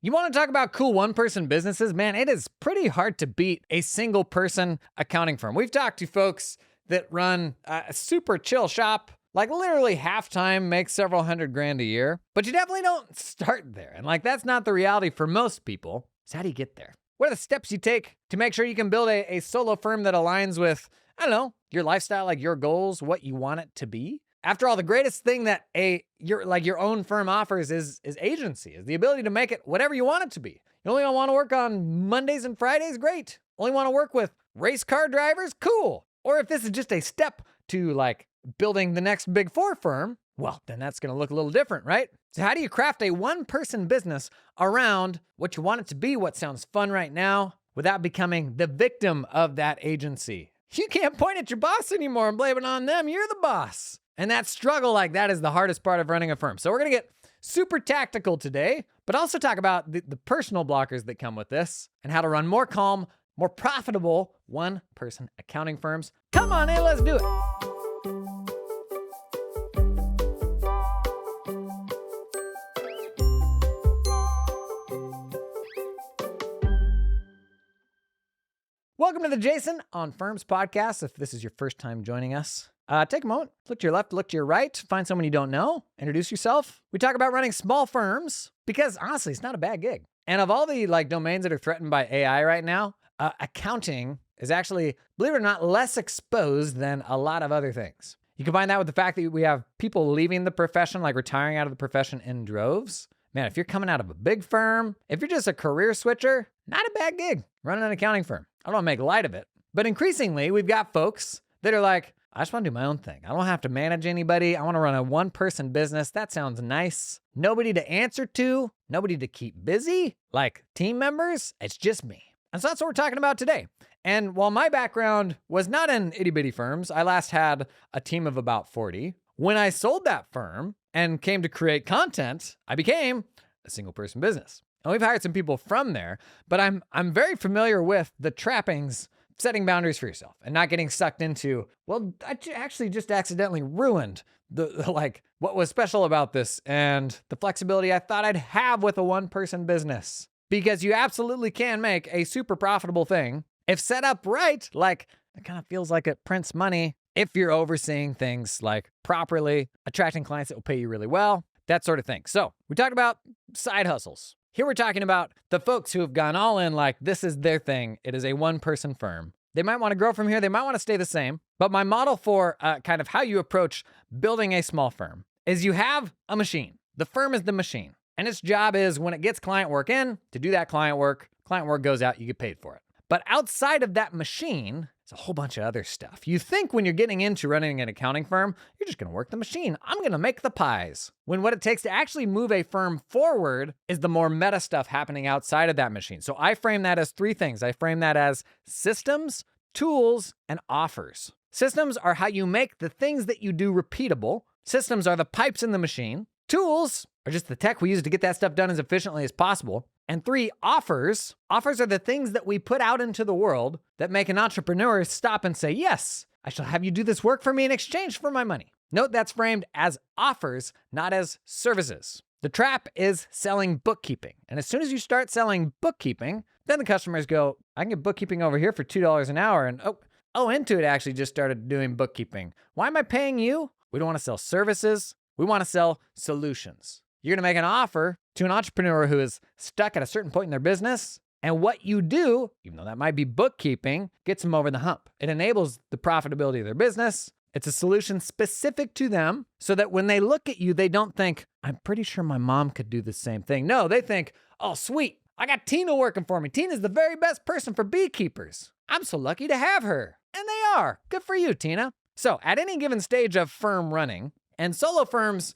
You want to talk about cool one-person businesses? Man, it is pretty hard to beat a single-person accounting firm. We've talked to folks that run a super chill shop, like literally half-time, makes several $100,000 a year. But you definitely don't start there. And that's not the reality for most people. So how do you get there? What are the steps you take to make sure you can build a solo firm that aligns with, I don't know, your lifestyle, like your goals, what you want it to be? After all, the greatest thing that your own firm offers is agency, is the ability to make it whatever you want it to be. You only want to work on Mondays and Fridays? Great. Only want to work with race car drivers? Cool. Or if this is just a step to building the next Big Four firm, well, then that's going to look a little different, right? So how do you craft a one-person business around what you want it to be, what sounds fun right now, without becoming the victim of that agency? You can't point at your boss anymore and blame it on them. You're the boss. And that struggle that is the hardest part of running a firm. So we're going to get super tactical today, but also talk about the personal blockers that come with this and how to run more calm, more profitable one-person accounting firms. Come on in, let's do it. Welcome to the Jason on Firms podcast. If this is your first time joining us, take a moment, look to your left, look to your right, find someone you don't know, introduce yourself. We talk about running small firms because honestly, it's not a bad gig. And of all the domains that are threatened by AI right now, accounting is actually, believe it or not, less exposed than a lot of other things. You combine that with the fact that we have people leaving the profession, retiring out of the profession in droves. Man, if you're coming out of a big firm, if you're just a career switcher, not a bad gig running an accounting firm. I don't want to make light of it. But increasingly, we've got folks that are like, I just want to do my own thing. I don't have to manage anybody. I want to run a one-person business. That sounds nice. Nobody to answer to, nobody to keep busy, like team members. It's just me. And so that's what we're talking about today. And while my background was not in itty-bitty firms, I last had a team of about 40. When I sold that firm and came to create content, I became a single-person business. And we've hired some people from there, but I'm very familiar with the trappings, setting boundaries for yourself and not getting sucked into, well, I actually just accidentally ruined the what was special about this and the flexibility I thought I'd have with a one-person business. Because you absolutely can make a super profitable thing if set up right. It kind of feels like it prints money if you're overseeing things properly, attracting clients that will pay you really well, that sort of thing. So we talked about side hustles. Here we're talking about the folks who have gone all in, this is their thing. It is a one-person firm. They might want to grow from here. They might want to stay the same. But my model for kind of how you approach building a small firm is you have a machine. The firm is the machine. And its job is when it gets client work in, to do that client work goes out, you get paid for it. But outside of that machine, it's a whole bunch of other stuff. You think when you're getting into running an accounting firm, you're just going to work the machine. I'm going to make the pies. When what it takes to actually move a firm forward is the more meta stuff happening outside of that machine. So I frame that as three things. I frame that as systems, tools, and offers. Systems are how you make the things that you do repeatable. Systems are the pipes in the machine. Tools are just the tech we use to get that stuff done as efficiently as possible. And three, offers. Offers are the things that we put out into the world that make an entrepreneur stop and say, yes, I shall have you do this work for me in exchange for my money. Note that's framed as offers, not as services. The trap is selling bookkeeping. And as soon as you start selling bookkeeping, then the customers go, I can get bookkeeping over here for $2 an hour. And Intuit actually just started doing bookkeeping. Why am I paying you? We don't want to sell services. We want to sell solutions. You're going to make an offer to an entrepreneur who is stuck at a certain point in their business. And what you do, even though that might be bookkeeping, gets them over the hump. It enables the profitability of their business. It's a solution specific to them so that when they look at you, they don't think, I'm pretty sure my mom could do the same thing. No, they think, oh, sweet. I got Tina working for me. Tina's the very best person for beekeepers. I'm so lucky to have her. And they are. Good for you, Tina. So at any given stage of firm running, and solo firms,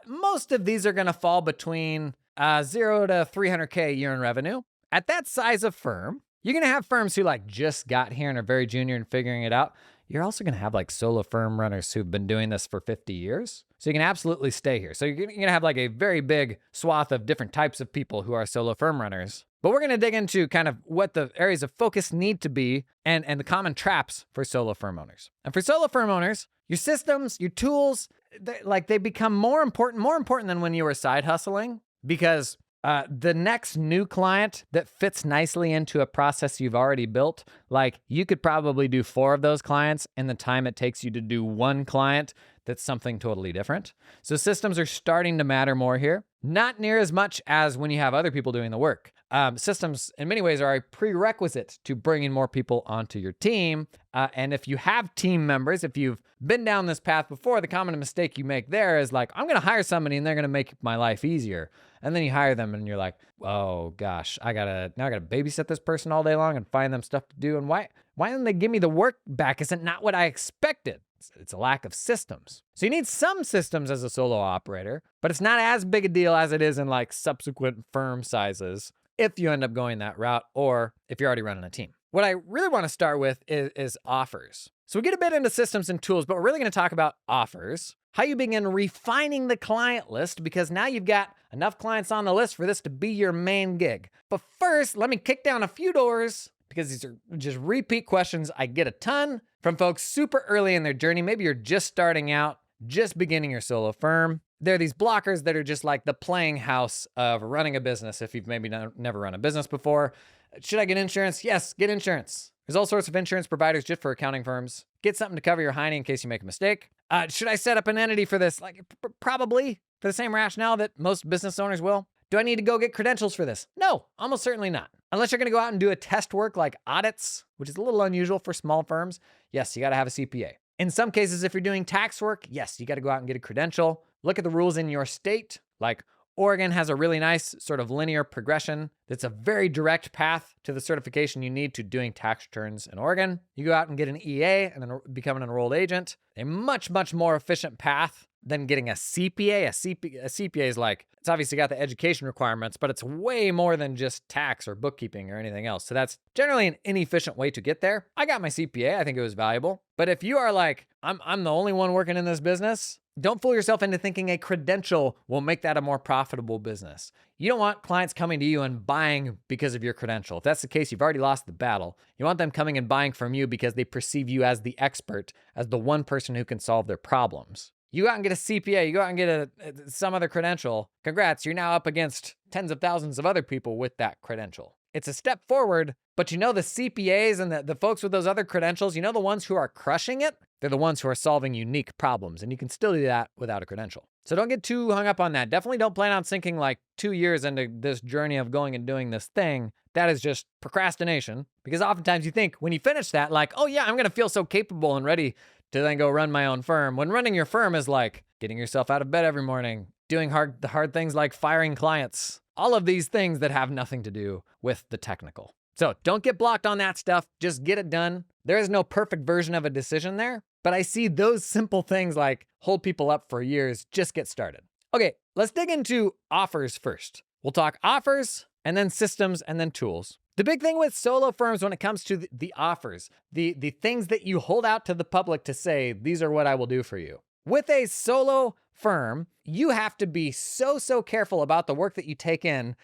most of these are going to fall between 0 to 300K a year in revenue. At that size of firm, you're going to have firms who just got here and are very junior and figuring it out. You're also going to have solo firm runners who've been doing this for 50 years. So you can absolutely stay here. So you're going to have a very big swath of different types of people who are solo firm runners. But we're going to dig into kind of what the areas of focus need to be and the common traps for solo firm owners. And for solo firm owners, your systems, your tools, they become more important than when you were side hustling, because The next new client that fits nicely into a process you've already built, like you could probably do 4 of those clients in the time it takes you to do 1 client that's something totally different. So systems are starting to matter more here. Not near as much as when you have other people doing the work. Systems, in many ways, are a prerequisite to bringing more people onto your team. And if you have team members, if you've been down this path before, the common mistake you make there is like, I'm going to hire somebody and they're going to make my life easier. And then you hire them and you're like, oh gosh, now I gotta babysit this person all day long and find them stuff to do. And why didn't they give me the work back? Is it not what I expected? It's a lack of systems. So you need some systems as a solo operator, but it's not as big a deal as it is in like subsequent firm sizes if you end up going that route or if you're already running a team. What I really want to start with is offers. So we get a bit into systems and tools, but we're really going to talk about offers, how you begin refining the client list, because now you've got enough clients on the list for this to be your main gig. But first, let me kick down a few doors, because these are just repeat questions I get a ton from folks super early in their journey. Maybe you're just starting out, just beginning your solo firm. There are these blockers that are just like the playing house of running a business if you've maybe never run a business before. Should I get insurance? Yes, get insurance. There's all sorts of insurance providers just for accounting firms. Get something to cover your hiney in case you make a mistake. Should I set up an entity for this? Like, probably for the same rationale that most business owners will. Do I need to go get credentials for this? No, almost certainly not. Unless you're going to go out and do a test work like audits, which is a little unusual for small firms. Yes, you got to have a CPA. In some cases, if you're doing tax work, yes, you got to go out and get a credential. Look at the rules in your state. Like Oregon has a really nice sort of linear progression that's a very direct path to the certification you need to doing tax returns in Oregon. You go out and get an EA and then become an enrolled agent. A much, much more efficient path than getting a CPA. A CPA is like, it's obviously got the education requirements, but it's way more than just tax or bookkeeping or anything else. So that's generally an inefficient way to get there. I got my CPA. I think it was valuable. But if you are like, I'm the only one working in this business, don't fool yourself into thinking a credential will make that a more profitable business. You don't want clients coming to you and buying because of your credential. If that's the case, you've already lost the battle. You want them coming and buying from you because they perceive you as the expert, as the one person who can solve their problems. You go out and get a CPA, you go out and get some other credential. Congrats, you're now up against tens of thousands of other people with that credential. It's a step forward, but you know the CPAs and the folks with those other credentials, you know the ones who are crushing it? They're the ones who are solving unique problems, and you can still do that without a credential. So don't get too hung up on that. Definitely don't plan on sinking like 2 years into this journey of going and doing this thing. That is just procrastination, because oftentimes you think when you finish that, like, oh yeah, I'm going to feel so capable and ready to then go run my own firm. When running your firm is like getting yourself out of bed every morning, doing the hard things like firing clients, all of these things that have nothing to do with the technical. So don't get blocked on that stuff. Just get it done. There is no perfect version of a decision there, but I see those simple things like hold people up for years. Just get started. Okay, let's dig into offers first. We'll talk offers and then systems and then tools. The big thing with solo firms when it comes to the offers, the things that you hold out to the public to say, these are what I will do for you. With a solo firm, you have to be so careful about the work that you take in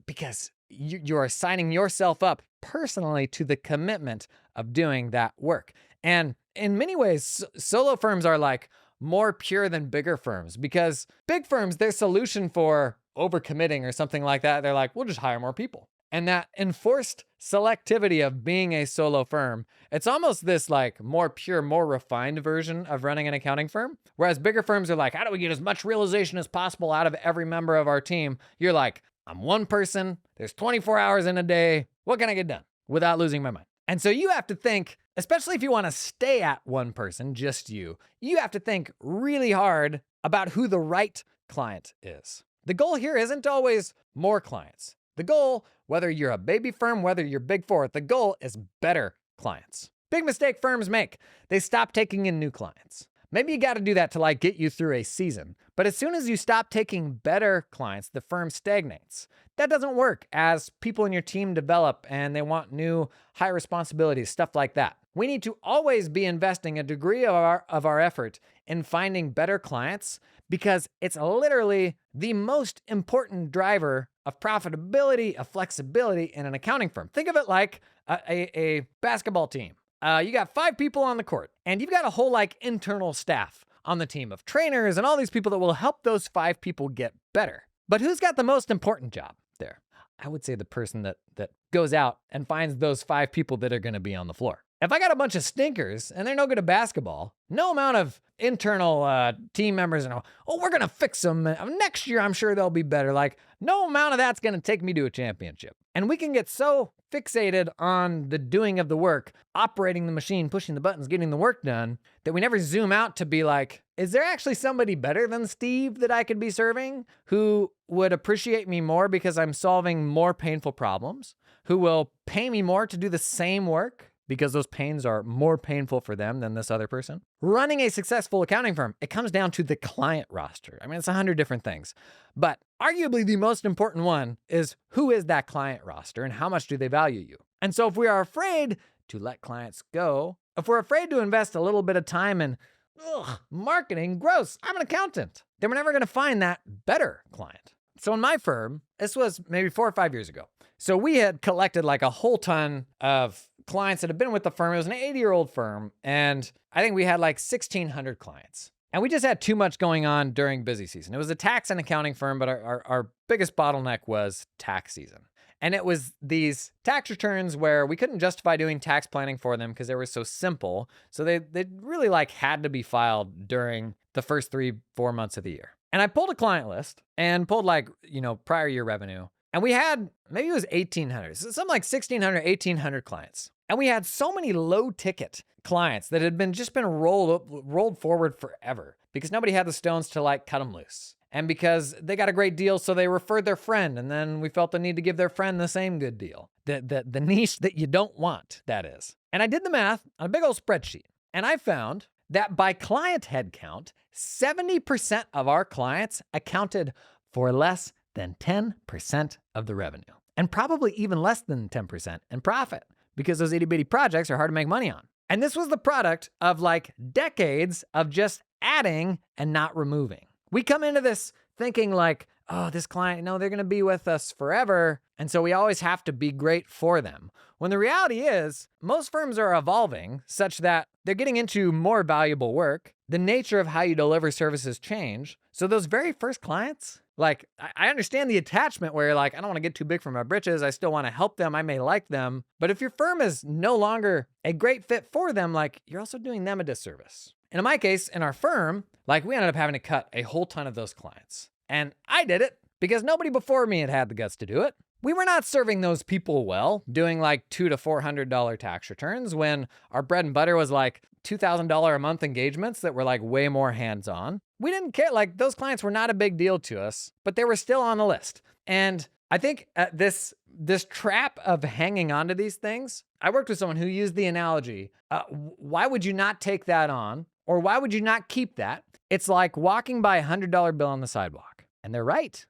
because you're signing yourself up personally to the commitment of doing that work. And in many ways, solo firms are like more pure than bigger firms, because big firms, their solution for overcommitting or something like that, they're like, we'll just hire more people. And that enforced selectivity of being a solo firm, it's almost this like more pure, more refined version of running an accounting firm. Whereas bigger firms are like, how do we get as much realization as possible out of every member of our team? You're like, I'm one person, there's 24 hours in a day, what can I get done without losing my mind? And so you have to think, especially if you want to stay at one person, just you have to think really hard about who the right client is. The goal here isn't always more clients. The goal, whether you're a baby firm, whether you're big four, the goal is better clients. Big mistake firms make. They stop taking in new clients. Maybe you got to do that to like get you through a season. But as soon as you stop taking better clients, the firm stagnates. That doesn't work as people in your team develop and they want new high responsibilities, stuff like that. We need to always be investing a degree of our effort in finding better clients, because it's literally the most important driver of profitability, of flexibility in an accounting firm. Think of it like a basketball team. You got 5 people on the court, and you've got a whole like internal staff on the team of trainers and all these people that will help those 5 people get better. But who's got the most important job there? I would say the person that goes out and finds those 5 people that are going to be on the floor. If I got a bunch of stinkers and they're no good at basketball, no amount of internal team members and we're going to fix them. Next year, I'm sure they'll be better. Like, no amount of that's going to take me to a championship. And we can get so fixated on the doing of the work, operating the machine, pushing the buttons, getting the work done, that we never zoom out to be like, is there actually somebody better than Steve that I could be serving who would appreciate me more because I'm solving more painful problems, who will pay me more to do the same work because those pains are more painful for them than this other person? Running a successful accounting firm, it comes down to the client roster. I mean, it's 100 different things, but arguably the most important one is who is that client roster and how much do they value you? And so if we are afraid to let clients go, if we're afraid to invest a little bit of time in marketing, gross, I'm an accountant, then we're never going to find that better client. So in my firm, this was maybe 4 or 5 years ago. So we had collected like a whole ton of clients that had been with the firm. It was an 80-year-old firm, and I think we had like 1,600 clients. And we just had too much going on during busy season. It was a tax and accounting firm, but our biggest bottleneck was tax season. And it was these tax returns where we couldn't justify doing tax planning for them because they were so simple. So they really like had to be filed during the first 3-4 months of the year. And I pulled a client list and pulled like, prior year revenue. And we had, maybe it was 1,800, something like 1,600, 1,800 clients. And we had so many low ticket clients that had just been rolled forward forever because nobody had the stones to like cut them loose. And because they got a great deal, so they referred their friend, and then we felt the need to give their friend the same good deal. The niche that you don't want, that is. And I did the math on a big old spreadsheet, and I found that by client headcount, 70% of our clients accounted for less than 10% of the revenue, and probably even less than 10% in profit, because those itty bitty projects are hard to make money on. And this was the product of like decades of just adding and not removing. We come into this thinking like, oh, this client, they're going to be with us forever. And so we always have to be great for them. When the reality is most firms are evolving such that they're getting into more valuable work. The nature of how you deliver services change. So those very first clients, like I understand the attachment where you're like, I don't want to get too big for my britches. I still want to help them. I may like them. But if your firm is no longer a great fit for them, like you're also doing them a disservice. And in my case, in our firm, like we ended up having to cut a whole ton of those clients. And I did it because nobody before me had the guts to do it. We were not serving those people well, doing like $200 to $400 tax returns when our bread and butter was like $2,000 a month engagements that were like way more hands-on. We didn't care. Like those clients were not a big deal to us, but they were still on the list. And I think this trap of hanging on to these things, I worked with someone who used the analogy, why would you not take that on? Or why would you not keep that? It's like walking by $100 bill on the sidewalk. And they're right?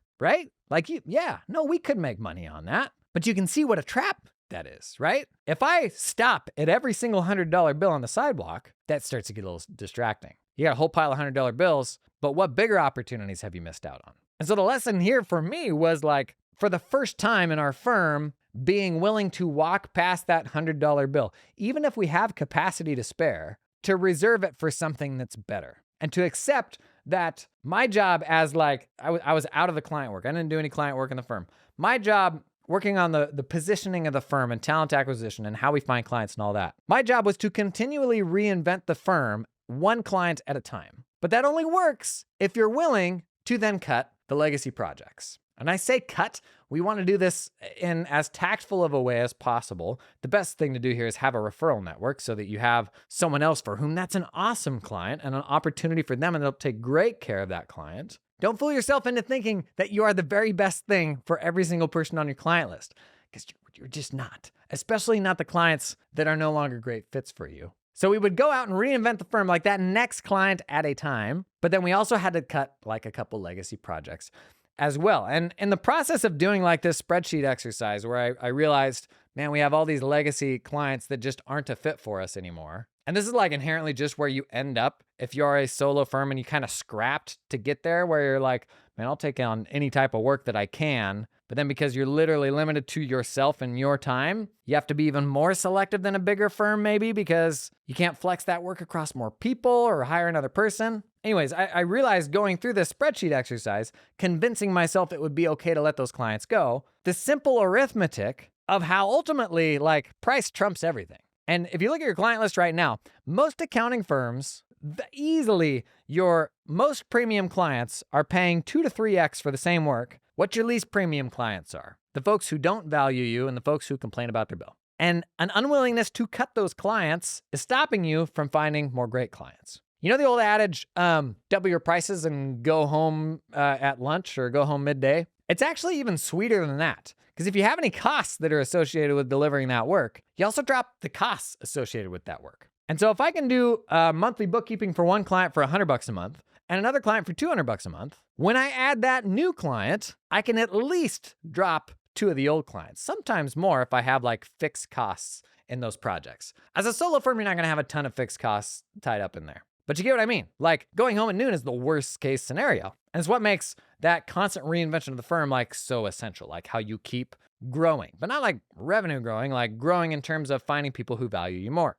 Like, we could make money on that. But you can see what a trap that is, right? If I stop at every single $100 bill on the sidewalk, that starts to get a little distracting. You got a whole pile of $100 bills, but what bigger opportunities have you missed out on? And so the lesson here for me was like, for the first time in our firm, being willing to walk past that $100 bill, even if we have capacity to spare, to reserve it for something that's better. And to accept that my job as like, I was out of the client work. I didn't do any client work in the firm. My job working on the positioning of the firm and talent acquisition and how we find clients and all that. My job was to continually reinvent the firm one client at a time. But that only works if you're willing to then cut the legacy projects. And I say cut, we want to do this in as tactful of a way as possible. The best thing to do here is have a referral network so that you have someone else for whom that's an awesome client and an opportunity for them, and they'll take great care of that client. Don't fool yourself into thinking that you are the very best thing for every single person on your client list, because you're just not, especially not the clients that are no longer great fits for you. So we would go out and reinvent the firm like that next client at a time, but then we also had to cut like a couple legacy projects as well. And in the process of doing like this spreadsheet exercise where I realized man, we have all these legacy clients that just aren't a fit for us anymore. And this is like inherently just where you end up if you're a solo firm and you kind of scrapped to get there, where you're like, man, I'll take on any type of work that I can. But then because you're literally limited to yourself and your time, you have to be even more selective than a bigger firm maybe, because you can't flex that work across more people or hire another person. Anyways, I realized going through this spreadsheet exercise, convincing myself it would be okay to let those clients go, the simple arithmetic of how ultimately like price trumps everything. And if you look at your client list right now, most accounting firms, easily your most premium clients are paying 2 to 3x for the same work what your least premium clients are. The folks who don't value you and the folks who complain about their bill. And an unwillingness to cut those clients is stopping you from finding more great clients. You know the old adage, double your prices and go home at lunch or go home midday? It's actually even sweeter than that. Because if you have any costs that are associated with delivering that work, you also drop the costs associated with that work. And so if I can do monthly bookkeeping for one client for $100 a month and another client for $200 a month, when I add that new client, I can at least drop 2 of the old clients, sometimes more if I have like fixed costs in those projects. As a solo firm, you're not gonna have a ton of fixed costs tied up in there. But you get what I mean? Like going home at noon is the worst case scenario. And it's what makes that constant reinvention of the firm like so essential, like how you keep growing, but not like revenue growing, like growing in terms of finding people who value you more.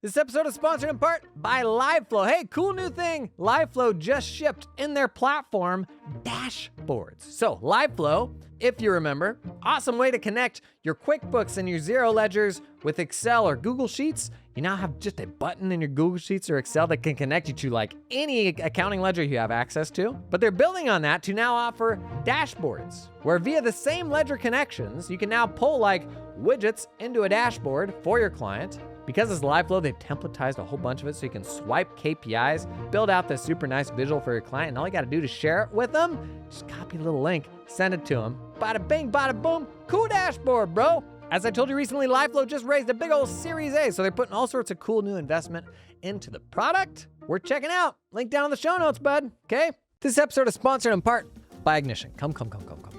This episode is sponsored in part by LiveFlow. Hey, cool new thing. LiveFlow just shipped in their platform dashboards. So LiveFlow, if you remember, awesome way to connect your QuickBooks and your Xero ledgers with Excel or Google Sheets. You now have just a button in your Google Sheets or Excel that can connect you to like any accounting ledger you have access to. But they're building on that to now offer dashboards, where via the same ledger connections, you can now pull like widgets into a dashboard for your client. Because it's LiveFlow, they've templatized a whole bunch of it so you can swipe KPIs, build out this super nice visual for your client, and all you gotta do to share it with them, just copy a little link, send it to them. Bada bing, bada boom, cool dashboard, bro. As I told you recently, LiveFlow just raised a big old Series A, so they're putting all sorts of cool new investment into the product. We're checking out. Link down in the show notes, bud, okay? This episode is sponsored in part by Ignition. Come.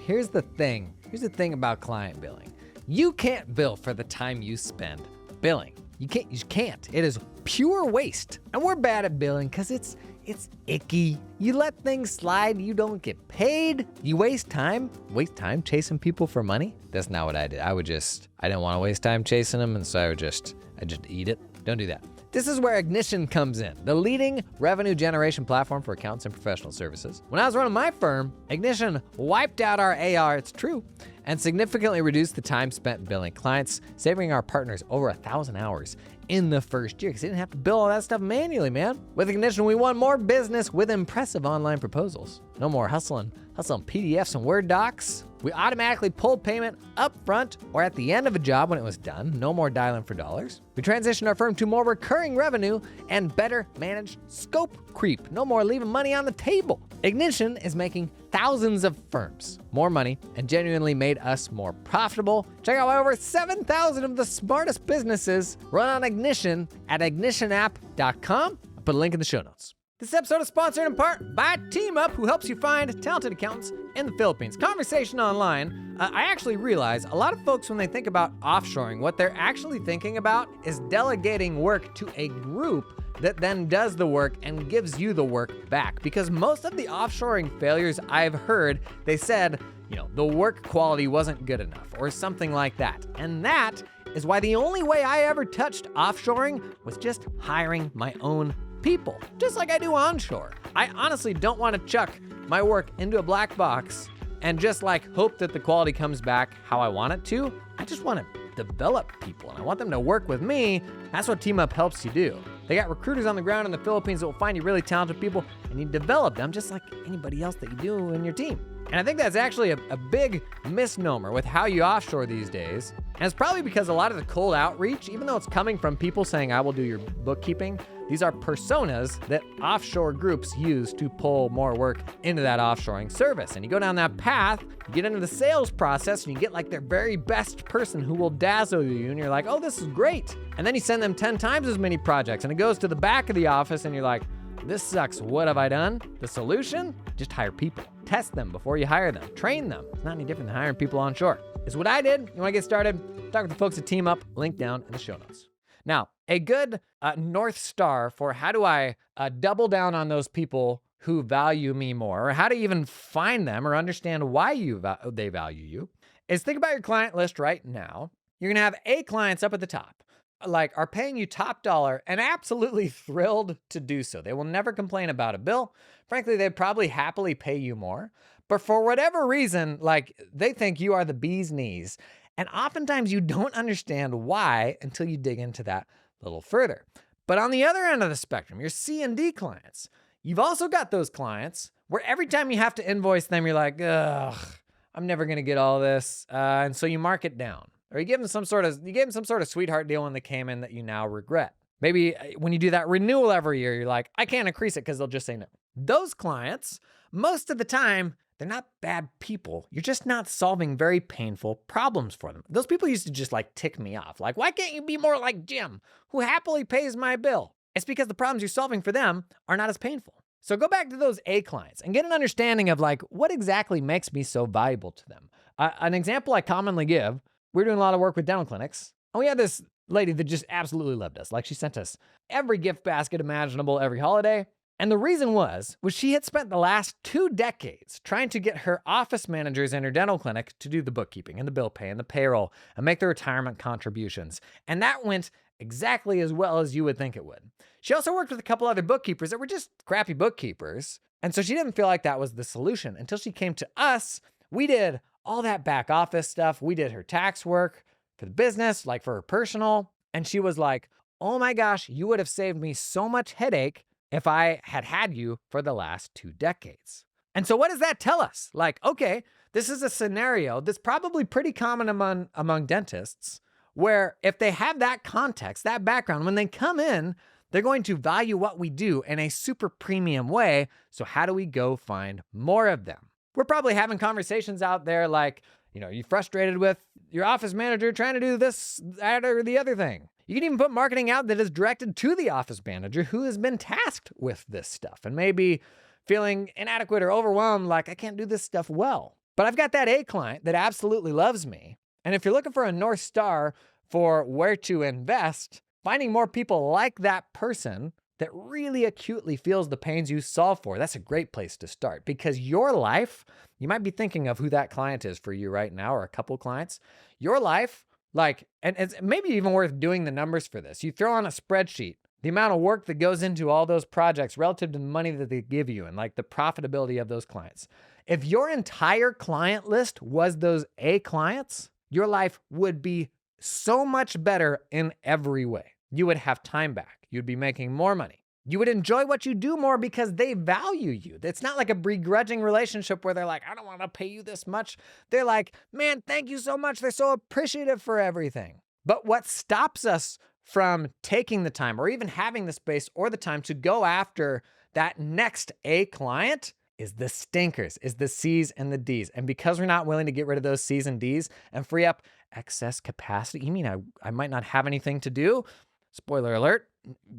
Here's the thing about client billing. You can't bill for the time you spend billing. You can't. It is pure waste. And we're bad at billing because it's icky. You let things slide, you don't get paid. You waste time chasing people for money. That's not what I did. I didn't want to waste time chasing them, and so I just eat it. Don't do that. This is where Ignition comes in, the leading revenue generation platform for accountants and professional services. When I was running my firm, Ignition wiped out our AR, it's true, and significantly reduced the time spent billing clients, saving our partners over 1,000 hours in the first year because they didn't have to bill all that stuff manually, man. With Ignition, we won more business with impressive online proposals. No more hustling PDFs and Word docs. We automatically pulled payment up front or at the end of a job when it was done. No more dialing for dollars. We transitioned our firm to more recurring revenue and better managed scope creep. No more leaving money on the table. Ignition is making thousands of firms more money and genuinely made us more profitable. Check out why over 7,000 of the smartest businesses run on Ignition at ignitionapp.com. I'll put a link in the show notes. This episode is sponsored in part by Team Up, who helps you find talented accountants in the Philippines. Conversation online, I actually realize a lot of folks, when they think about offshoring, what they're actually thinking about is delegating work to a group that then does the work and gives you the work back. Because most of the offshoring failures I've heard, they said, the work quality wasn't good enough or something like that. And that is why the only way I ever touched offshoring was just hiring my own people, just like I do onshore. I honestly don't want to chuck my work into a black box and just hope that the quality comes back how I want it to. I just want to develop people and I want them to work with me. That's what Team Up helps you do. They got recruiters on the ground in the Philippines that will find you really talented people and you develop them just like anybody else that you do in your team. And I think that's actually a big misnomer with how you offshore these days. And it's probably because a lot of the cold outreach, even though it's coming from people saying, I will do your bookkeeping, these are personas that offshore groups use to pull more work into that offshoring service. And you go down that path, you get into the sales process, and you get their very best person who will dazzle you. And you're like, oh, this is great. And then you send them 10 times as many projects. And it goes to the back of the office, and you're like, This sucks. What have I done? The solution? Just hire people. Test them before you hire them. Train them. It's not any different than hiring people on shore. It's what I did. You want to get started? Talk with the folks at Team Up. Link down in the show notes. Now, a good North Star for how do I double down on those people who value me more, or how to even find them or understand why they value you, is think about your client list right now. You're going to have A clients up at the top, like are paying you top dollar and absolutely thrilled to do so. They will never complain about a bill. Frankly, they'd probably happily pay you more. But for whatever reason, like they think you are the bee's knees. And oftentimes you don't understand why until you dig into that a little further. But on the other end of the spectrum, your C and D clients, you've also got those clients where every time you have to invoice them, you're like, ugh, I'm never going to get all this. And so you mark it down. Or you gave them some sort of sweetheart deal when they came in that you now regret. Maybe when you do that renewal every year, you're like, I can't increase it because they'll just say no. Those clients, most of the time, they're not bad people. You're just not solving very painful problems for them. Those people used to just like tick me off. Like, why can't you be more like Jim, who happily pays my bill? It's because the problems you're solving for them are not as painful. So go back to those A clients and get an understanding of like, what exactly makes me so valuable to them? An example I commonly give, we're doing a lot of work with dental clinics, and we had this lady that just absolutely loved us. Like she sent us every gift basket imaginable every holiday. And the reason was she had spent the last 2 decades trying to get her office managers in her dental clinic to do the bookkeeping and the bill pay and the payroll and make the retirement contributions. And that went exactly as well as you would think it would. She also worked with a couple other bookkeepers that were just crappy bookkeepers. And so she didn't feel like that was the solution until she came to us. We did all that back office stuff. We did her tax work for the business, like for her personal. And she was like, oh my gosh, you would have saved me so much headache if I had had you for the last 2 decades. And so what does that tell us? Like, okay, this is a scenario that's probably pretty common among dentists, where if they have that context, that background, when they come in, they're going to value what we do in a super premium way. So how do we go find more of them? We're probably having conversations out there like, you're frustrated with your office manager trying to do this, that, or the other thing. You can even put marketing out that is directed to the office manager who has been tasked with this stuff and maybe feeling inadequate or overwhelmed, like I can't do this stuff well. But I've got that A client that absolutely loves me. And if you're looking for a North Star for where to invest, finding more people like that person that really acutely feels the pains you solve for, that's a great place to start, because your life, you might be thinking of who that client is for you right now, or a couple clients. Your life, and it's maybe even worth doing the numbers for this. You throw on a spreadsheet the amount of work that goes into all those projects relative to the money that they give you and like the profitability of those clients. If your entire client list was those A clients, your life would be so much better in every way. You would have time back. You'd be making more money. You would enjoy what you do more because they value you. It's not like a begrudging relationship where they're like, I don't want to pay you this much. They're like, man, thank you so much. They're so appreciative for everything. But what stops us from taking the time or even having the space or the time to go after that next A client is the stinkers, is the C's and the D's. And because we're not willing to get rid of those C's and D's and free up excess capacity, you mean I might not have anything to do? Spoiler alert,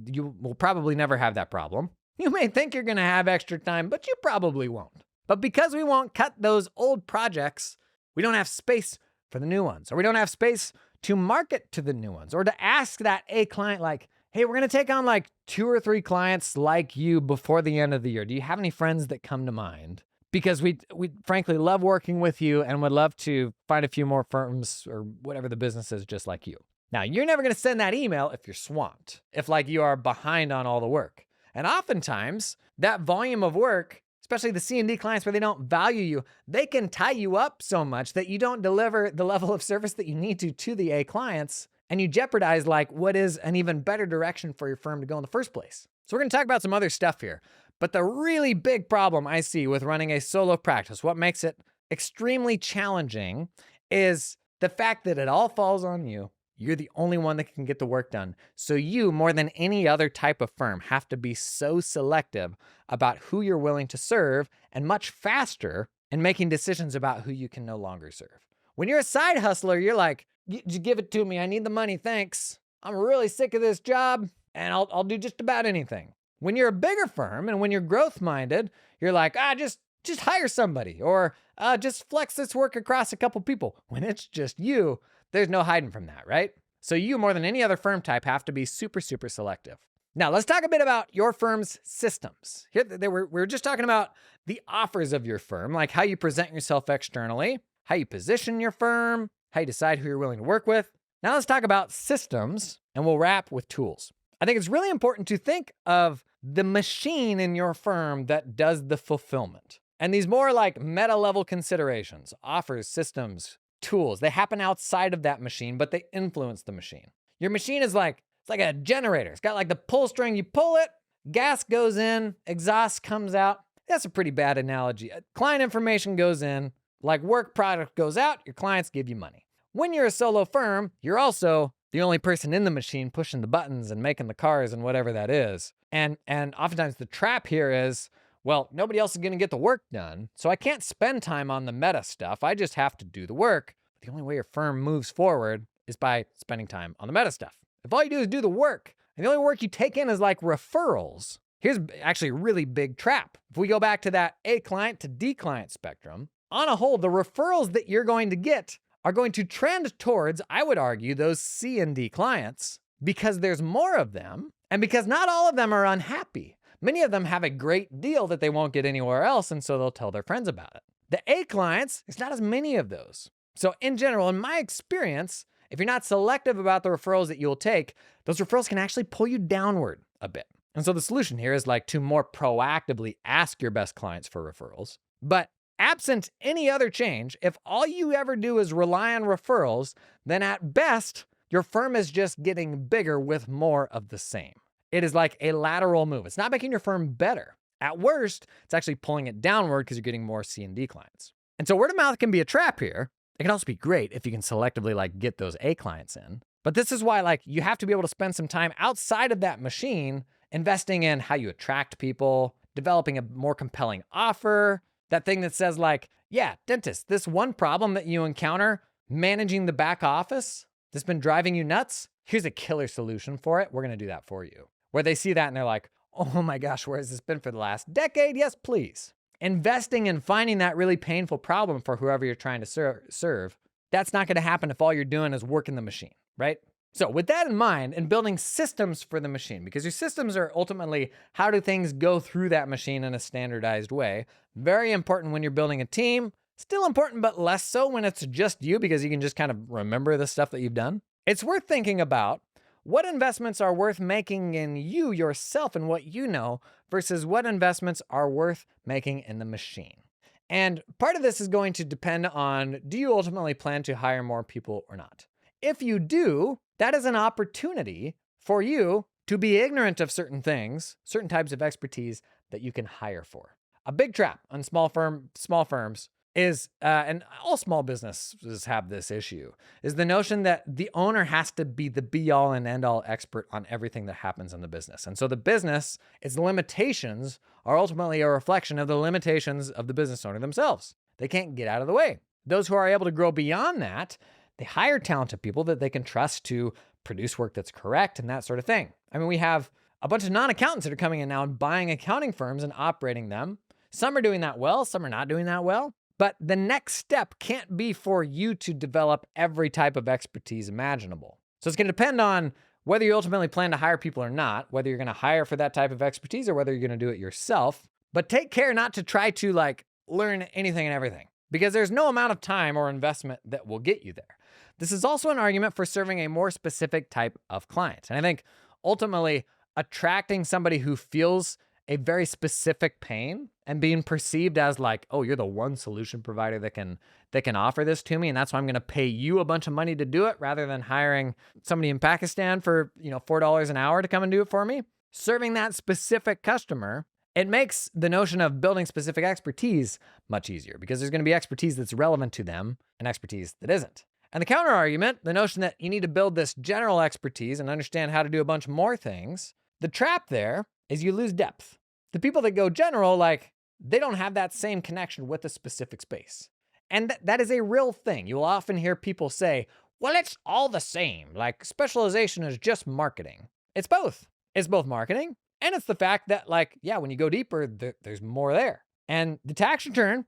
you will probably never have that problem. You may think you're going to have extra time, but you probably won't. But because we won't cut those old projects, we don't have space for the new ones, or we don't have space to market to the new ones, or to ask that A client like, hey, we're going to take on like 2 or 3 clients like you before the end of the year. Do you have any friends that come to mind? Because we frankly love working with you and would love to find a few more firms or whatever the business is just like you. Now, you're never going to send that email if you're swamped, if like you are behind on all the work. And oftentimes, that volume of work, especially the C&D clients where they don't value you, they can tie you up so much that you don't deliver the level of service that you need to the A clients, and you jeopardize like what is an even better direction for your firm to go in the first place. So we're going to talk about some other stuff here. But the really big problem I see with running a solo practice, what makes it extremely challenging, is the fact that it all falls on you. You're the only one that can get the work done. So you, more than any other type of firm, have to be so selective about who you're willing to serve and much faster in making decisions about who you can no longer serve. When you're a side hustler, you're like, give it to me. I need the money. Thanks. I'm really sick of this job and I'll do just about anything. When you're a bigger firm and when you're growth minded, you're like, just hire somebody, or just flex this work across a couple people. When it's just you, there's no hiding from that, right? So you, more than any other firm type, have to be super, super selective. Now, let's talk a bit about your firm's systems. Here, we're just talking about the offers of your firm, like how you present yourself externally, how you position your firm, how you decide who you're willing to work with. Now let's talk about systems, and we'll wrap with tools. I think it's really important to think of the machine in your firm that does the fulfillment. And these more like meta-level considerations, offers, systems, tools, they happen outside of that machine, but they influence the machine. Your machine is like, it's like a generator. It's got like the pull string. You pull it, gas goes in, exhaust comes out. That's a pretty bad analogy. Client information goes in, like work product goes out, your clients give you money. When you're a solo firm, you're also the only person in the machine pushing the buttons and making the cars and whatever that is. And oftentimes the trap here is, well, nobody else is going to get the work done, so I can't spend time on the meta stuff. I just have to do the work. The only way your firm moves forward is by spending time on the meta stuff. If all you do is do the work, and the only work you take in is like referrals, here's actually a really big trap. If we go back to that A client to D client spectrum, on a whole, the referrals that you're going to get are going to trend towards, I would argue, those C and D clients, because there's more of them, and because not all of them are unhappy. Many of them have a great deal that they won't get anywhere else, and so they'll tell their friends about it. The A clients, there's not as many of those. So in general, in my experience, if you're not selective about the referrals that you'll take, those referrals can actually pull you downward a bit. And so the solution here is like to more proactively ask your best clients for referrals. But absent any other change, if all you ever do is rely on referrals, then at best, your firm is just getting bigger with more of the same. It is like a lateral move. It's not making your firm better. At worst, it's actually pulling it downward because you're getting more C and D clients. And so word of mouth can be a trap here. It can also be great if you can selectively like get those A clients in. But this is why like you have to be able to spend some time outside of that machine, investing in how you attract people, developing a more compelling offer, that thing that says like, yeah, dentist, this one problem that you encounter managing the back office that's been driving you nuts, here's a killer solution for it. We're going to do that for you. Where they see that and they're like, oh my gosh, where has this been for the last decade? Yes, please. Investing in finding that really painful problem for whoever you're trying to serve, that's not going to happen if all you're doing is working the machine, right? So with that in mind, and building systems for the machine, because your systems are ultimately how do things go through that machine in a standardized way. Very important when you're building a team. Still important, but less so when it's just you, because you can just kind of remember the stuff that you've done. It's worth thinking about what investments are worth making in you yourself and what you know versus what investments are worth making in the machine. And part of this is going to depend on, do you ultimately plan to hire more people or not? If you do, that is an opportunity for you to be ignorant of certain things, certain types of expertise that you can hire for. A big trap on small firms is, and all small businesses have this issue, is the notion that the owner has to be the be-all and end-all expert on everything that happens in the business. And so the business, its limitations are ultimately a reflection of the limitations of the business owner themselves. They can't get out of the way. Those who are able to grow beyond that, they hire talented people that they can trust to produce work that's correct and that sort of thing. I mean, we have a bunch of non-accountants that are coming in now and buying accounting firms and operating them. Some are doing that well, some are not doing that well. But the next step can't be for you to develop every type of expertise imaginable. So it's going to depend on whether you ultimately plan to hire people or not, whether you're going to hire for that type of expertise or whether you're going to do it yourself. But take care not to try to like learn anything and everything, because there's no amount of time or investment that will get you there. This is also an argument for serving a more specific type of client. And I think ultimately attracting somebody who feels a very specific pain and being perceived as like, oh, you're the one solution provider that can offer this to me, and that's why I'm going to pay you a bunch of money to do it, rather than hiring somebody in Pakistan for $4 an hour to come and do it for me. Serving that specific customer, it makes the notion of building specific expertise much easier, because there's going to be expertise that's relevant to them and expertise that isn't. And the counter argument, the notion that you need to build this general expertise and understand how to do a bunch more things, the trap there is you lose depth. The people that go general, like, they don't have that same connection with a specific space. And that is a real thing. You will often hear people say, well, it's all the same. Like, specialization is just marketing. It's both. It's both marketing And it's the fact that like, yeah, when you go deeper, there's more there. And the tax return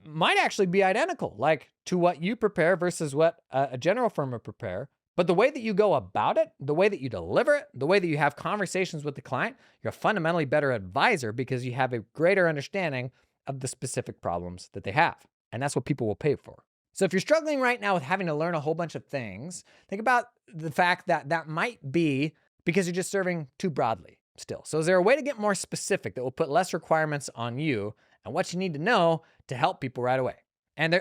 might actually be identical, like to what you prepare versus what a general firm would prepare. But the way that you go about it, the way that you deliver it, the way that you have conversations with the client, you're a fundamentally better advisor because you have a greater understanding of the specific problems that they have. And that's what people will pay for. So if you're struggling right now with having to learn a whole bunch of things, think about the fact that that might be because you're just serving too broadly still. So is there a way to get more specific that will put less requirements on you and what you need to know to help people right away? And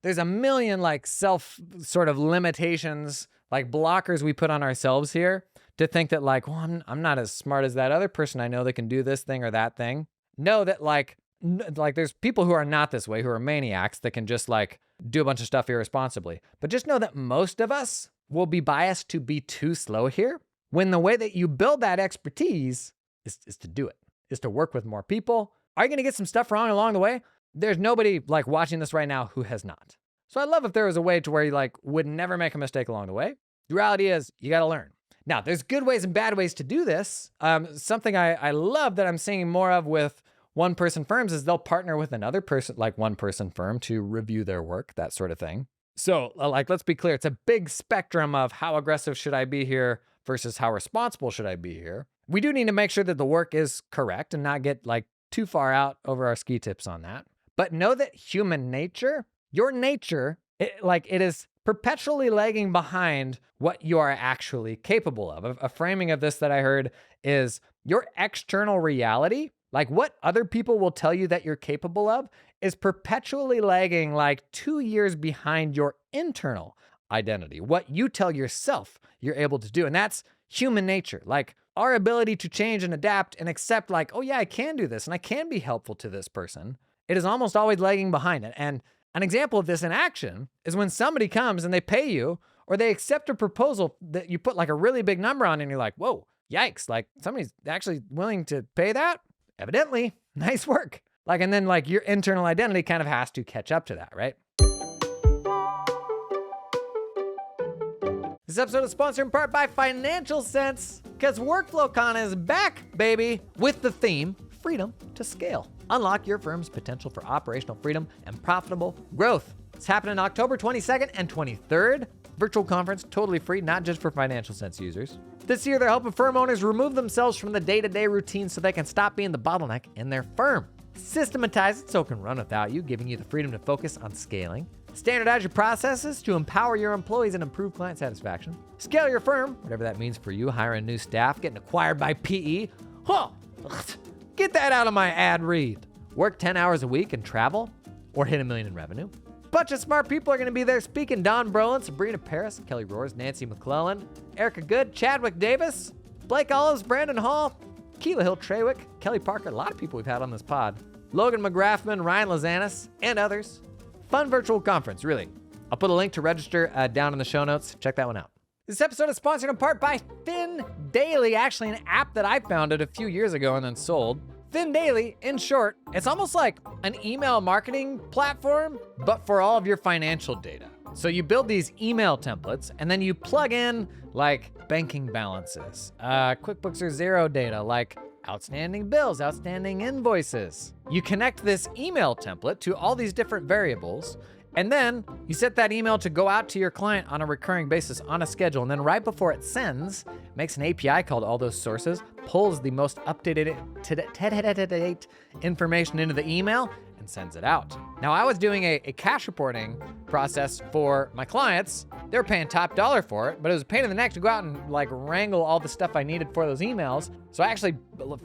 there's a million like self sort of limitations, like blockers we put on ourselves here to think that like, well, I'm not as smart as that other person I know that can do this thing or that thing. Know that like there's people who are not this way, who are maniacs that can just like do a bunch of stuff irresponsibly. But just know that most of us will be biased to be too slow here, when the way that you build that expertise is to do it, is to work with more people. Are you going to get some stuff wrong along the way? There's nobody like watching this right now who has not. So I'd love if there was a way to where you like would never make a mistake along the way. The reality is you got to learn. Now, there's good ways and bad ways to do this. Something I love that I'm seeing more of with one-person firms is they'll partner with another person, like one-person firm, to review their work, that sort of thing. So like, let's be clear. It's a big spectrum of how aggressive should I be here versus how responsible should I be here. We do need to make sure that the work is correct and not get like too far out over our ski tips on that. But know that human nature, your nature, it is perpetually lagging behind what you are actually capable of. A framing of this that I heard is your external reality, like what other people will tell you that you're capable of, is perpetually lagging like 2 years behind your internal identity, what you tell yourself you're able to do. And that's human nature. Like our ability to change and adapt and accept like, oh yeah, I can do this and I can be helpful to this person. It is almost always lagging behind it. And an example of this in action is when somebody comes and they pay you or they accept a proposal that you put like a really big number on and you're like, whoa, yikes. Like somebody's actually willing to pay that? Evidently, nice work. Like, and then like your internal identity kind of has to catch up to that, right? This episode is sponsored in part by Financial Sense, because WorkflowCon is back, baby, with the theme, Freedom to Scale. Unlock your firm's potential for operational freedom and profitable growth. It's happening October 22nd and 23rd. Virtual conference, totally free, not just for Financial Sense users. This year, they're helping firm owners remove themselves from the day-to-day routine so they can stop being the bottleneck in their firm. Systematize it so it can run without you, giving you the freedom to focus on scaling. Standardize your processes to empower your employees and improve client satisfaction. Scale your firm, whatever that means for you, hiring new staff, getting acquired by PE. Huh. Get that out of my ad read. Work 10 hours a week and travel, or hit $1 million in revenue. Bunch of smart people are going to be there speaking. Don Brolin, Sabrina Paris, Kelly Roars, Nancy McClellan, Erica Good, Chadwick Davis, Blake Olives, Brandon Hall, Keela Hill Trawick, Kelly Parker, a lot of people we've had on this pod, Logan McGrathman, Ryan Lozanis, and others. Fun virtual conference, really. I'll put a link to register down in the show notes. Check that one out. This episode is sponsored in part by Fin Daily, actually an app that I founded a few years ago and then sold. Fin Daily, in short, it's almost like an email marketing platform, but for all of your financial data. So you build these email templates and then you plug in like banking balances, QuickBooks or Xero data, like outstanding bills, outstanding invoices. You connect this email template to all these different variables, and then you set that email to go out to your client on a recurring basis on a schedule. And then right before it sends, makes an API called all those sources, pulls the most updated information into the email and sends it out. Now, I was doing a cash reporting process for my clients. They were paying top dollar for it, but it was a pain in the neck to go out and like wrangle all the stuff I needed for those emails. So I actually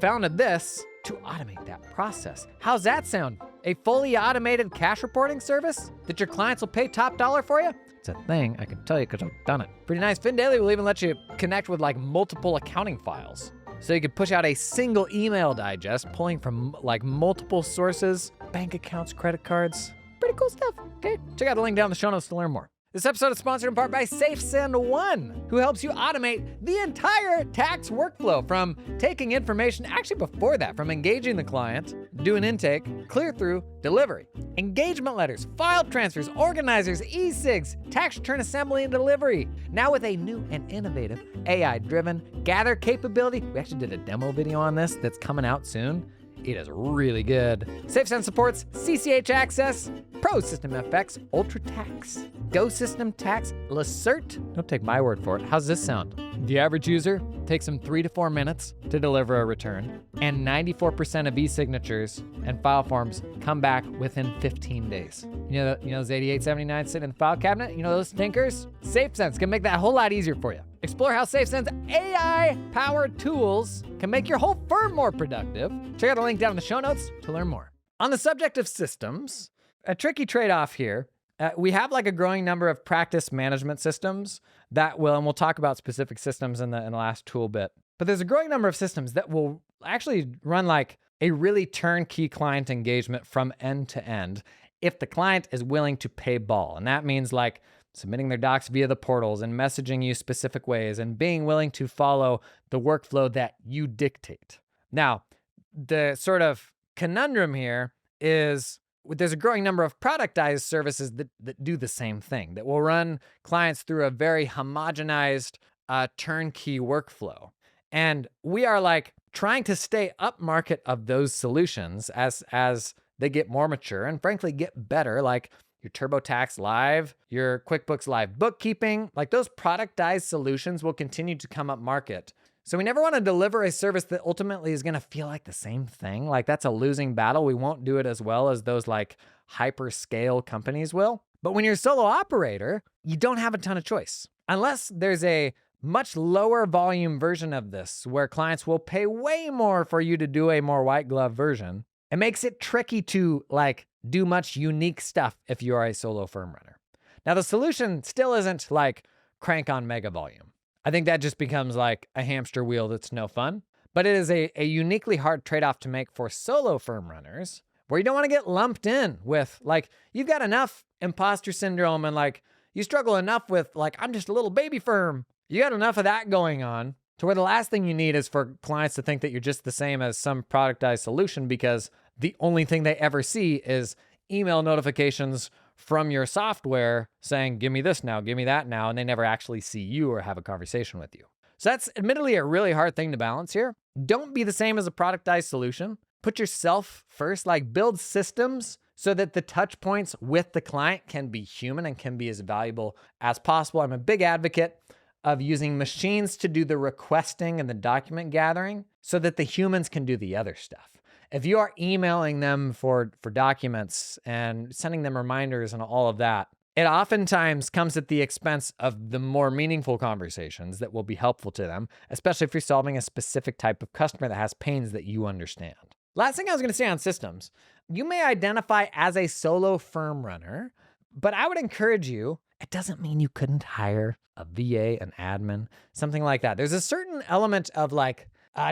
founded this to automate that process. How's that sound? A fully automated cash reporting service that your clients will pay top dollar for you? It's a thing, I can tell you because I've done it. Pretty nice. Fin Daily will even let you connect with like multiple accounting files. So you could push out a single email digest, pulling from like multiple sources, bank accounts, credit cards. Pretty cool stuff, okay? Check out the link down in the show notes to learn more. This episode is sponsored in part by SafeSend1, who helps you automate the entire tax workflow from taking information, actually before that, from engaging the client, doing intake, clear through, delivery. Engagement letters, file transfers, organizers, e-cigs, tax return assembly and delivery. Now with a new and innovative AI-driven gather capability. We actually did a demo video on this that's coming out soon. It is really good. SafeSend supports CCH Access, Pro System FX, Ultra Tax, Go System Tax, Lacert. Don't take my word for it. How's this sound? The average user takes them 3 to 4 minutes to deliver a return, and 94% of e-signatures and file forms come back within 15 days. You know those 8879 sitting in the file cabinet? You know those stinkers? SafeSend's can make that a whole lot easier for you. Explore how SafeSend's AI-powered tools can make your whole firm more productive. Check out the link down in the show notes to learn more. On the subject of systems, a tricky trade-off here. We have like a growing number of practice management systems that will, and we'll talk about specific systems in the last tool bit, but there's a growing number of systems that will actually run like a really turnkey client engagement from end to end if the client is willing to pay ball. And that means like submitting their docs via the portals and messaging you specific ways and being willing to follow the workflow that you dictate. Now, the sort of conundrum here is there's a growing number of productized services that do the same thing, that will run clients through a very homogenized turnkey workflow. And we are like trying to stay up market of those solutions as they get more mature and frankly get better, like your TurboTax Live, your QuickBooks Live bookkeeping, like those productized solutions will continue to come up market. So we never want to deliver a service that ultimately is going to feel like the same thing. Like that's a losing battle. We won't do it as well as those like hyper-scale companies will. But when you're a solo operator, you don't have a ton of choice. Unless there's a much lower volume version of this where clients will pay way more for you to do a more white glove version, it makes it tricky to like do much unique stuff if you are a solo firm runner. Now the solution still isn't like crank on mega volume. I think that just becomes like a hamster wheel that's no fun. But it is a uniquely hard trade-off to make for solo firm runners where you don't want to get lumped in with like, you've got enough imposter syndrome and like, you struggle enough with like, I'm just a little baby firm. You got enough of that going on to where the last thing you need is for clients to think that you're just the same as some productized solution because the only thing they ever see is email notifications from your software saying, give me this now, give me that now, and they never actually see you or have a conversation with you. So that's admittedly a really hard thing to balance here. Don't be the same as a productized solution. Put yourself first, like build systems so that the touch points with the client can be human and can be as valuable as possible. I'm a big advocate of using machines to do the requesting and the document gathering so that the humans can do the other stuff. If you are emailing them for documents and sending them reminders and all of that, it oftentimes comes at the expense of the more meaningful conversations that will be helpful to them, especially if you're solving a specific type of customer that has pains that you understand. Last thing I was going to say on systems, you may identify as a solo firm runner, but I would encourage you, it doesn't mean you couldn't hire a VA, an admin, something like that. There's a certain element of like,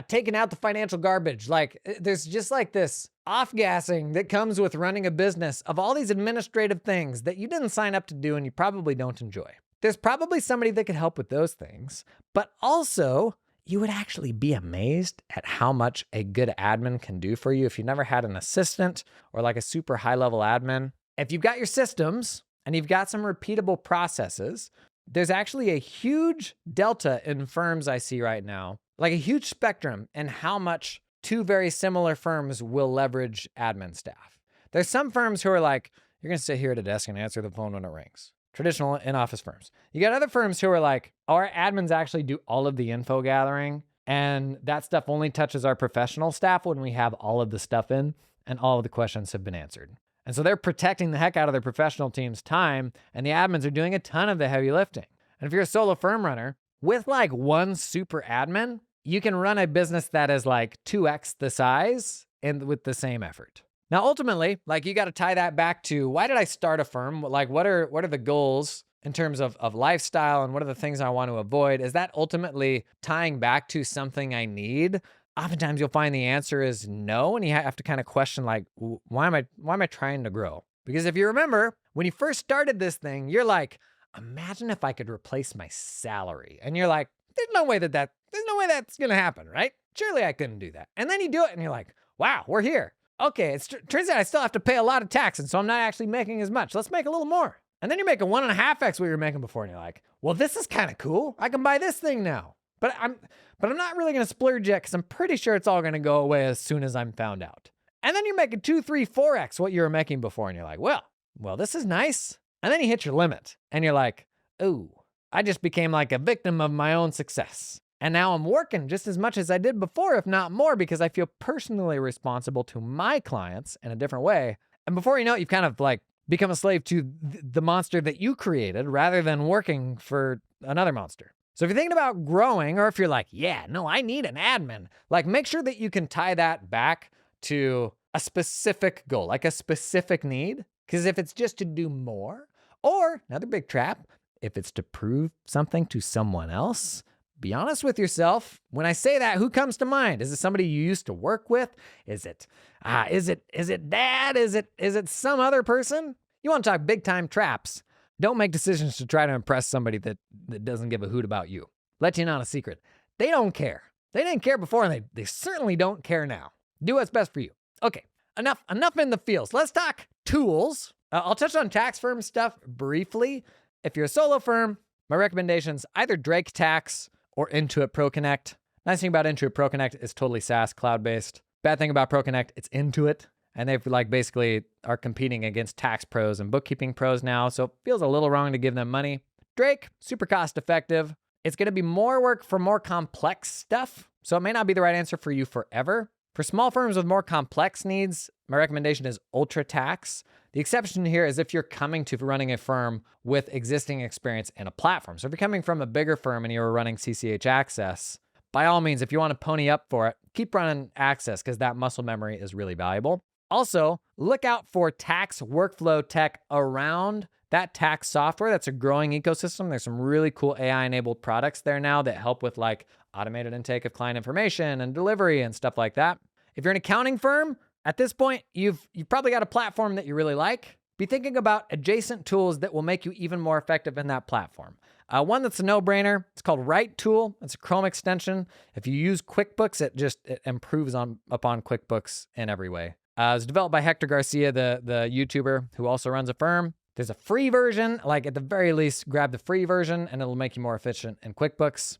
taking out the financial garbage. Like there's just like this off-gassing that comes with running a business of all these administrative things that you didn't sign up to do and you probably don't enjoy. There's probably somebody that could help with those things, but also you would actually be amazed at how much a good admin can do for you if you never had an assistant or like a super high-level admin. If you've got your systems and you've got some repeatable processes, there's actually a huge delta in firms I see right now, like a huge spectrum in how much two very similar firms will leverage admin staff. There's some firms who are like, you're going to sit here at a desk and answer the phone when it rings. Traditional in-office firms. You got other firms who are like, our admins actually do all of the info gathering, and that stuff only touches our professional staff when we have all of the stuff in and all of the questions have been answered. And so they're protecting the heck out of their professional team's time, and the admins are doing a ton of the heavy lifting. And if you're a solo firm runner, with like one super admin, you can run a business that is like 2x the size and with the same effort. Now, ultimately, like you got to tie that back to why did I start a firm? Like what are the goals in terms of lifestyle and what are the things I want to avoid? Is that ultimately tying back to something I need? Oftentimes you'll find the answer is no, and you have to kind of question like, why am I trying to grow? Because if you remember, when you first started this thing, you're like, imagine if I could replace my salary. And you're like, there's no way that's going to happen, right? Surely I couldn't do that. And then you do it and you're like, wow, we're here. Okay, it turns out I still have to pay a lot of tax, and so I'm not actually making as much. Let's make a little more. And then you're making 1.5x what you were making before, and you're like, well, this is kind of cool. I can buy this thing now. But I'm not really going to splurge yet because I'm pretty sure it's all going to go away as soon as I'm found out. And then you're making 2, 3, 4x what you were making before, and you're like, well, this is nice. And then you hit your limit, and you're like, ooh, I just became like a victim of my own success. And now I'm working just as much as I did before, if not more, because I feel personally responsible to my clients in a different way. And before you know it, you've kind of like become a slave to the monster that you created rather than working for another monster. So if you're thinking about growing, or if you're like, yeah, no, I need an admin, like make sure that you can tie that back to a specific goal, like a specific need. Because if it's just to do more, or another big trap, if it's to prove something to someone else, be honest with yourself. When I say that, who comes to mind? Is it somebody you used to work with? Is it dad? Is it some other person? You want to talk big time traps. Don't make decisions to try to impress somebody that doesn't give a hoot about you. Let you in on a secret. They don't care. They didn't care before, and they certainly don't care now. Do what's best for you. Okay, enough in the fields. Let's talk tools. I'll touch on tax firm stuff briefly. If you're a solo firm, my recommendation's either Drake Tax or Intuit ProConnect. Nice thing about Intuit ProConnect is totally SaaS, cloud-based. Bad thing about ProConnect, it's Intuit. And they've like basically are competing against tax pros and bookkeeping pros now. So it feels a little wrong to give them money. Drake, super cost effective. It's going to be more work for more complex stuff. So it may not be the right answer for you forever. For small firms with more complex needs, my recommendation is UltraTax. The exception here is if you're coming to running a firm with existing experience in a platform. So if you're coming from a bigger firm and you're running CCH Access, by all means, if you want to pony up for it, keep running Access because that muscle memory is really valuable. Also, look out for tax workflow tech around that tax software. That's a growing ecosystem. There's some really cool AI-enabled products there now that help with like automated intake of client information and delivery and stuff like that. If you're an accounting firm, at this point, you've probably got a platform that you really like. Be thinking about adjacent tools that will make you even more effective in that platform. One that's a no-brainer, it's called Write Tool. It's a Chrome extension. If you use QuickBooks, it improves upon QuickBooks in every way. It was developed by Hector Garcia, the YouTuber who also runs a firm. There's a free version, like at the very least, grab the free version and it'll make you more efficient in QuickBooks.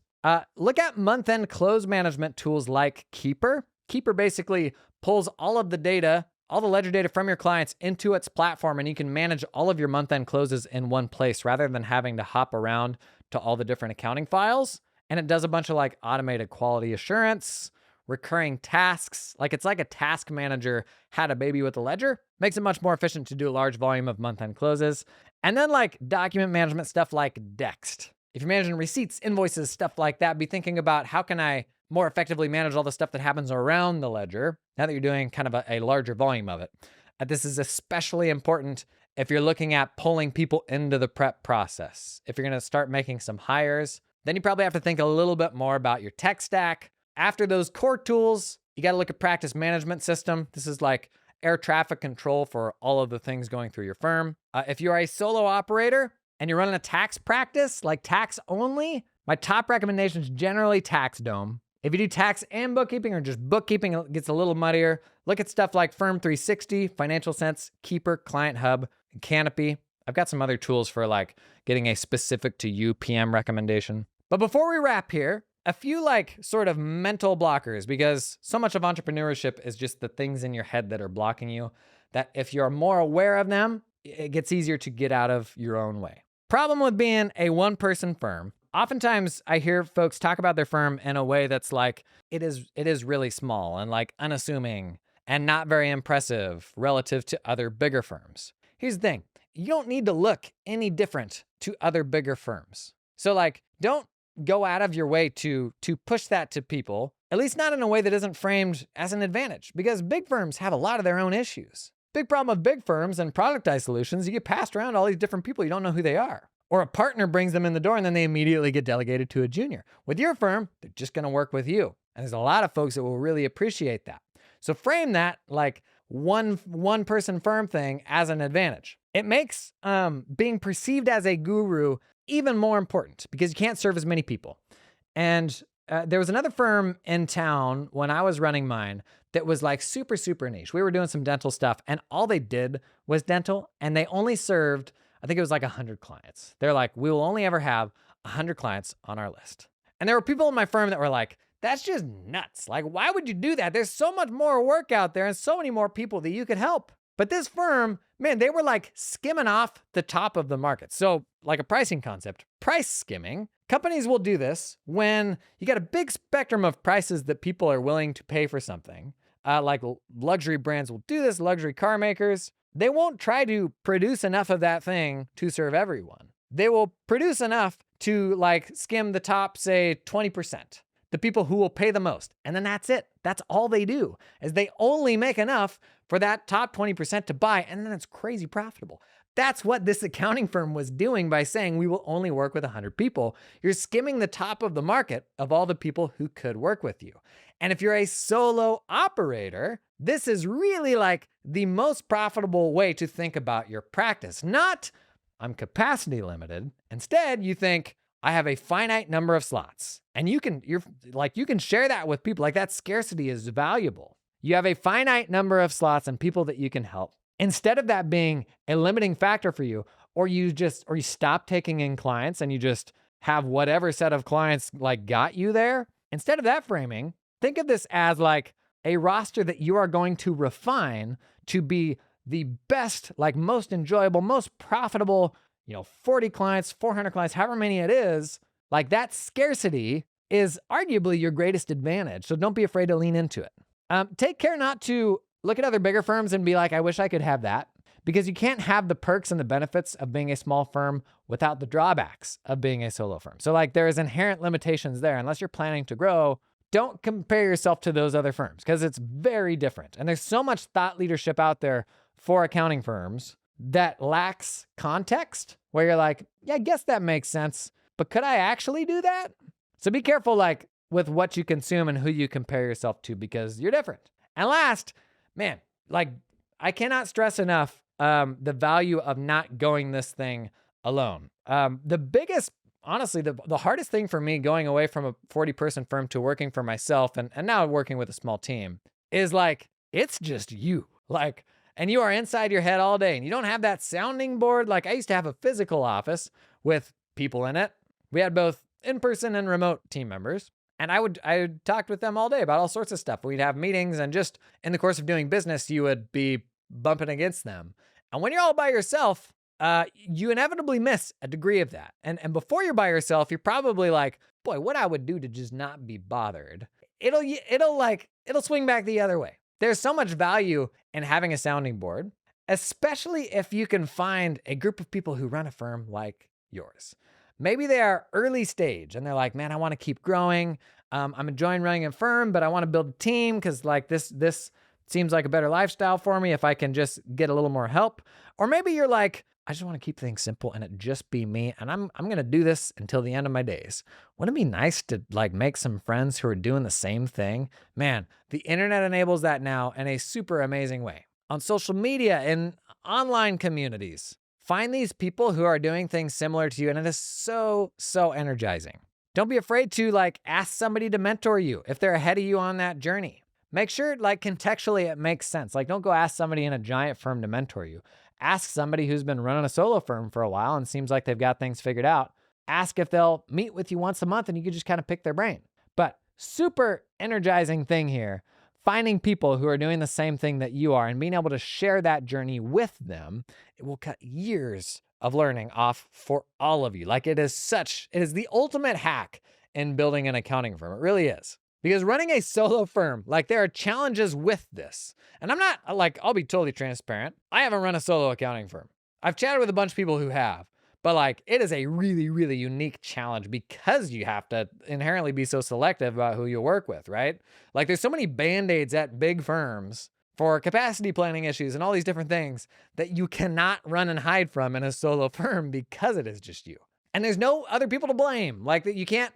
Look at month-end close management tools like Keeper. Keeper basically pulls all of the data, all the ledger data from your clients into its platform, and you can manage all of your month-end closes in one place rather than having to hop around to all the different accounting files. And it does a bunch of like automated quality assurance, recurring tasks. Like it's like a task manager had a baby with a ledger. Makes it much more efficient to do a large volume of month-end closes. And then like document management stuff like Dext. If you're managing receipts, invoices, stuff like that, be thinking about how can I more effectively manage all the stuff that happens around the ledger now that you're doing kind of a larger volume of it. This is especially important if you're looking at pulling people into the prep process. If you're going to start making some hires, then you probably have to think a little bit more about your tech stack. After those core tools, you got to look at practice management system. This is like air traffic control for all of the things going through your firm. If you're a solo operator and you're running a tax practice, like tax only, my top recommendation is generally TaxDome. If you do tax and bookkeeping or just bookkeeping, it gets a little muddier. Look at stuff like Firm 360, Financial Sense, Keeper, Client Hub, and Canopy. I've got some other tools for like getting a specific to you PM recommendation. But before we wrap here, a few like sort of mental blockers, because so much of entrepreneurship is just the things in your head that are blocking you, that if you're more aware of them, it gets easier to get out of your own way. Problem with being a one-person firm. Oftentimes I hear folks talk about their firm in a way that's like, it is really small and like unassuming and not very impressive relative to other bigger firms. Here's the thing. You don't need to look any different to other bigger firms. So like, don't go out of your way to push that to people, at least not in a way that isn't framed as an advantage, because big firms have a lot of their own issues. Big problem with big firms and productized solutions, you get passed around all these different people, you don't know who they are. Or a partner brings them in the door and then they immediately get delegated to a junior. With your firm, they're just gonna work with you. And there's a lot of folks that will really appreciate that. So frame that like one person firm thing as an advantage. It makes being perceived as a guru even more important because you can't serve as many people. And there was another firm in town when I was running mine that was like super, super niche. We were doing some dental stuff and all they did was dental and they only served, I think it was like 100 clients. They're like, we will only ever have 100 clients on our list. And there were people in my firm that were like, that's just nuts. Like, why would you do that? There's so much more work out there and so many more people that you could help. But this firm, man, they were like skimming off the top of the market. So like a pricing concept, price skimming. Companies will do this when you got a big spectrum of prices that people are willing to pay for something. Like luxury brands will do this, luxury car makers. They won't try to produce enough of that thing to serve everyone. They will produce enough to like skim the top, say 20%, the people who will pay the most. And then that's it. That's all they do is they only make enough for that top 20% to buy. And then it's crazy profitable. That's what this accounting firm was doing by saying we will only work with 100 people. You're skimming the top of the market of all the people who could work with you. And if you're a solo operator, this is really like the most profitable way to think about your practice. Not, I'm capacity limited. Instead, you think, I have a finite number of slots. And you can share that with people. Like that scarcity is valuable. You have a finite number of slots and people that you can help. Instead of that being a limiting factor for you, or you stop taking in clients and you just have whatever set of clients like got you there. Instead of that framing, think of this as like a roster that you are going to refine to be the best, like most enjoyable, most profitable, 40 clients, 400 clients, however many it is. Like that scarcity is arguably your greatest advantage. So don't be afraid to lean into it. Take care not to look at other bigger firms and be like, I wish I could have that, because you can't have the perks and the benefits of being a small firm without the drawbacks of being a solo firm. So like there is inherent limitations there. Unless you're planning to grow, don't compare yourself to those other firms because it's very different. And there's so much thought leadership out there for accounting firms that lacks context where you're like, yeah, I guess that makes sense, but could I actually do that? So be careful like with what you consume and who you compare yourself to because you're different. And last, man, like I cannot stress enough the value of not going this thing alone. The biggest, honestly, the hardest thing for me going away from a 40-person firm to working for myself and now working with a small team is like, it's just you. Like, and you are inside your head all day and you don't have that sounding board. Like I used to have a physical office with people in it. We had both in-person and remote team members. And I talked with them all day about all sorts of stuff. We'd have meetings and just in the course of doing business, you would be bumping against them. And when you're all by yourself, you inevitably miss a degree of that. And before you're by yourself, you're probably like, boy, what I would do to just not be bothered. It'll swing back the other way. There's so much value in having a sounding board, especially if you can find a group of people who run a firm like yours. Maybe they are early stage and they're like, man, I want to keep growing. I'm enjoying running a firm, but I want to build a team because like this seems like a better lifestyle for me if I can just get a little more help. Or maybe you're like, I just want to keep things simple and it just be me. And I'm going to do this until the end of my days. Wouldn't it be nice to like make some friends who are doing the same thing? Man, the internet enables that now in a super amazing way. On social media and online communities, find these people who are doing things similar to you. And it is so, so energizing. Don't be afraid to like ask somebody to mentor you if they're ahead of you on that journey. Make sure like contextually it makes sense. Like don't go ask somebody in a giant firm to mentor you. Ask somebody who's been running a solo firm for a while and seems like they've got things figured out. Ask if they'll meet with you once a month and you can just kind of pick their brain. But super energizing thing here, finding people who are doing the same thing that you are and being able to share that journey with them, it will cut years of learning off for all of you. Like it is the ultimate hack in building an accounting firm. It really is. Because running a solo firm, like there are challenges with this. And I'm not like, I'll be totally transparent. I haven't run a solo accounting firm. I've chatted with a bunch of people who have, but like it is a really, really unique challenge because you have to inherently be so selective about who you work with, right? Like there's so many band-aids at big firms for capacity planning issues and all these different things that you cannot run and hide from in a solo firm because it is just you. And there's no other people to blame. Like that you can't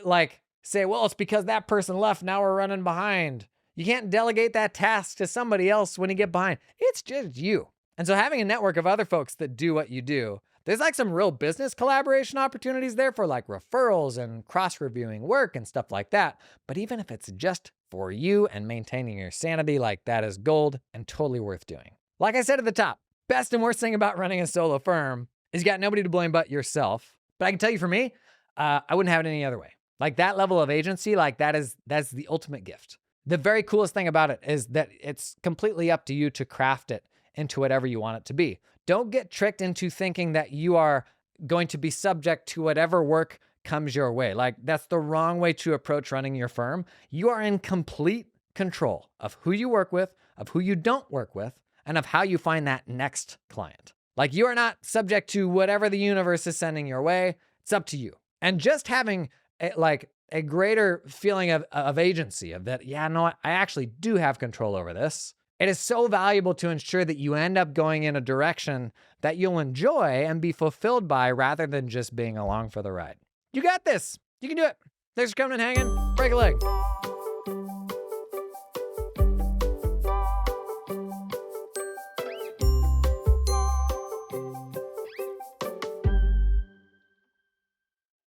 like say, well, it's because that person left, now we're running behind. You can't delegate that task to somebody else when you get behind. It's just you. And so having a network of other folks that do what you do, there's like some real business collaboration opportunities there for like referrals and cross-reviewing work and stuff like that. But even if it's just for you and maintaining your sanity, like that is gold and totally worth doing. Like I said at the top, best and worst thing about running a solo firm is you got nobody to blame but yourself. But I can tell you for me, I wouldn't have it any other way. Like that level of agency, like that's the ultimate gift. The very coolest thing about it is that it's completely up to you to craft it into whatever you want it to be. Don't get tricked into thinking that you are going to be subject to whatever work comes your way. Like that's the wrong way to approach running your firm. You are in complete control of who you work with, of who you don't work with, and of how you find that next client. Like you are not subject to whatever the universe is sending your way. It's up to you. And just having a greater feeling of agency, of that, yeah, no, I actually do have control over this. It is so valuable to ensure that you end up going in a direction that you'll enjoy and be fulfilled by rather than just being along for the ride. You got this. You can do it. Thanks for coming and hanging. Break a leg.